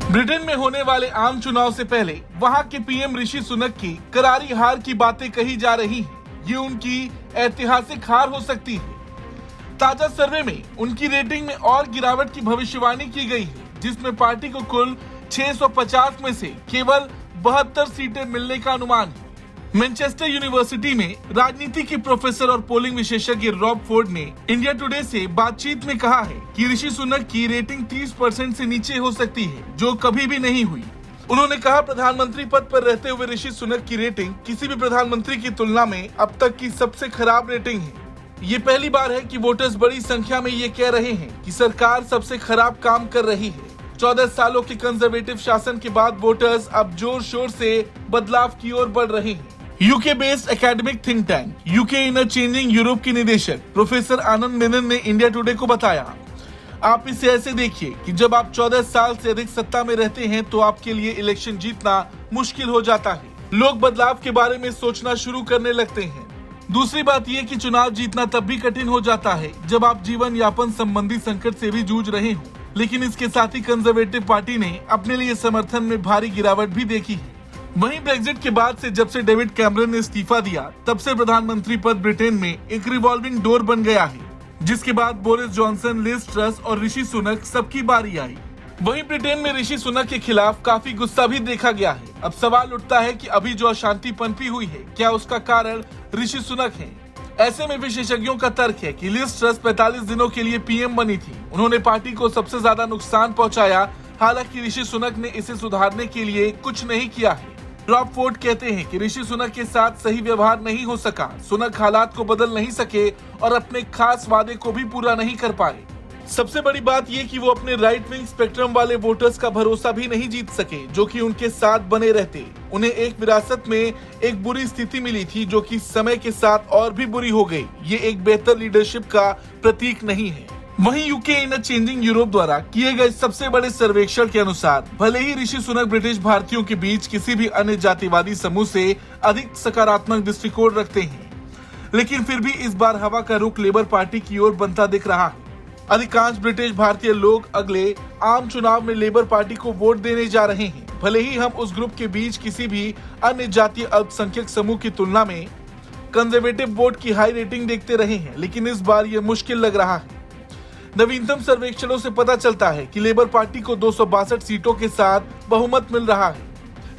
Britain में होने वाले आम चुनाव से पहले वहां के पीएम ऋषि सुनक की करारी हार की बातें कही जा रही हैं। ये उनकी ऐतिहासिक हार हो सकती है। ताजा सर्वे में उनकी रेटिंग में और गिरावट की भविष्यवाणी की गई है, जिसमें पार्टी को कुल 650 में से केवल 72 सीटें मिलने का अनुमान है। मैनचेस्टर यूनिवर्सिटी में राजनीति के प्रोफेसर और पोलिंग विशेषज्ञ रॉब फोर्ड ने इंडिया टुडे से बातचीत में कहा है कि ऋषि सुनक की रेटिंग 30% से नीचे हो सकती है, जो कभी भी नहीं हुई। उन्होंने कहा, प्रधानमंत्री पद पर रहते हुए ऋषि सुनक की रेटिंग किसी भी प्रधानमंत्री की तुलना में अब तक की सबसे खराब रेटिंग है। ये पहली बार है कि वोटर्स बड़ी संख्या में ये कह रहे हैं कि सरकार सबसे खराब काम कर रही है। 14 सालों के कंजर्वेटिव शासन के बाद वोटर्स अब जोर शोर से बदलाव की ओर बढ़ रहे हैं। UK based academic think tank UK इन अ चेंजिंग यूरोप की निदेशक प्रोफेसर आनंद मेनन ने इंडिया टुडे को बताया, आप इसे ऐसे देखिए कि जब आप 14 साल से अधिक सत्ता में रहते हैं तो आपके लिए इलेक्शन जीतना मुश्किल हो जाता है। लोग बदलाव के बारे में सोचना शुरू करने लगते हैं। दूसरी बात यह कि चुनाव जीतना तब भी कठिन हो जाता है जब आप जीवन यापन संबंधी संकट से भी जूझ रहे हो। लेकिन इसके साथ ही कंजर्वेटिव पार्टी ने अपने लिए समर्थन में भारी गिरावट भी देखी है। वहीं ब्रेक्जिट के बाद से जब से डेविड कैमरन ने इस्तीफा दिया, तब से प्रधानमंत्री पद ब्रिटेन में एक रिवॉल्विंग डोर बन गया है, जिसके बाद बोरिस जॉनसन, लिज ट्रस और ऋषि सुनक सबकी बारी आई। वहीं ब्रिटेन में ऋषि सुनक के खिलाफ काफी गुस्सा भी देखा गया है। अब सवाल उठता है कि अभी जो अशांति पनपी हुई है, क्या उसका कारण ऋषि सुनक है? ऐसे में विशेषज्ञों का तर्क है कि लिज ट्रस 45 दिनों के लिए पीएम बनी थी। उन्होंने पार्टी को सबसे ज्यादा नुकसान पहुंचाया। हालांकि ऋषि सुनक ने इसे सुधारने के लिए कुछ नहीं किया है। रॉब फोर्ड कहते हैं कि ऋषि सुनक के साथ सही व्यवहार नहीं हो सका। सुनक हालात को बदल नहीं सके और अपने खास वादे को भी पूरा नहीं कर पाए। सबसे बड़ी बात यह कि वो अपने राइट विंग स्पेक्ट्रम वाले वोटर्स का भरोसा भी नहीं जीत सके, जो कि उनके साथ बने रहते। उन्हें एक विरासत में एक बुरी स्थिति मिली थी, जो कि समय के साथ और भी बुरी हो गई। ये एक बेहतर लीडरशिप का प्रतीक नहीं है। वहीं यूके इन अ चेंजिंग यूरोप द्वारा किए गए सबसे बड़े सर्वेक्षण के अनुसार भले ही ऋषि सुनक ब्रिटिश भारतीयों के बीच किसी भी अन्य जातिवादी समूह से अधिक सकारात्मक दृष्टिकोण रखते हैं, लेकिन फिर भी इस बार हवा का रुख लेबर पार्टी की ओर बनता दिख रहा है। अधिकांश ब्रिटिश भारतीय लोग अगले आम चुनाव में लेबर पार्टी को वोट देने जा रहे हैं। भले ही हम उस ग्रुप के बीच किसी भी अन्य जातीय अल्पसंख्यक समूह की तुलना में कंजर्वेटिव वोट की हाई रेटिंग देखते रहे हैं, लेकिन इस बार यह मुश्किल लग रहा है। नवीनतम सर्वेक्षणों से पता चलता है कि लेबर पार्टी को 262 सीटों के साथ बहुमत मिल रहा है।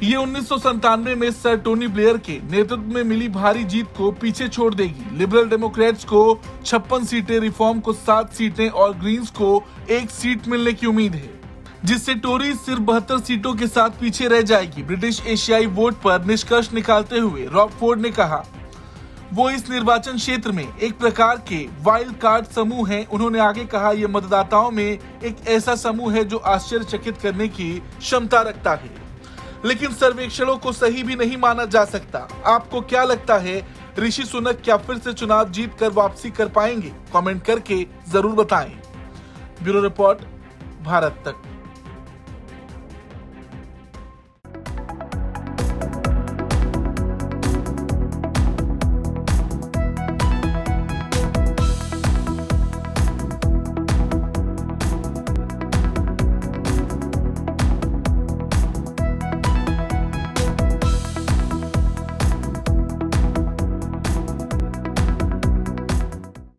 ये 1997 में सर टोनी ब्लेयर के नेतृत्व में मिली भारी जीत को पीछे छोड़ देगी। लिबरल डेमोक्रेट्स को 56 सीटें, रिफॉर्म को 7 सीटें और ग्रीन्स को 1 सीट मिलने की उम्मीद है, जिससे टोरी सिर्फ 72 सीटों के साथ पीछे रह जाएगी। ब्रिटिश एशियाई वोट पर निष्कर्ष निकालते हुए रॉब फोर्ड ने कहा, वो इस निर्वाचन क्षेत्र में एक प्रकार के वाइल्ड कार्ड समूह हैं। उन्होंने आगे कहा, यह मतदाताओं में एक ऐसा समूह है जो आश्चर्यचकित करने की क्षमता रखता है, लेकिन सर्वेक्षणों को सही भी नहीं माना जा सकता। आपको क्या लगता है, ऋषि सुनक क्या फिर से चुनाव जीत कर वापसी कर पाएंगे? कमेंट करके जरूर बताएं। ब्यूरो रिपोर्ट, भारत तक।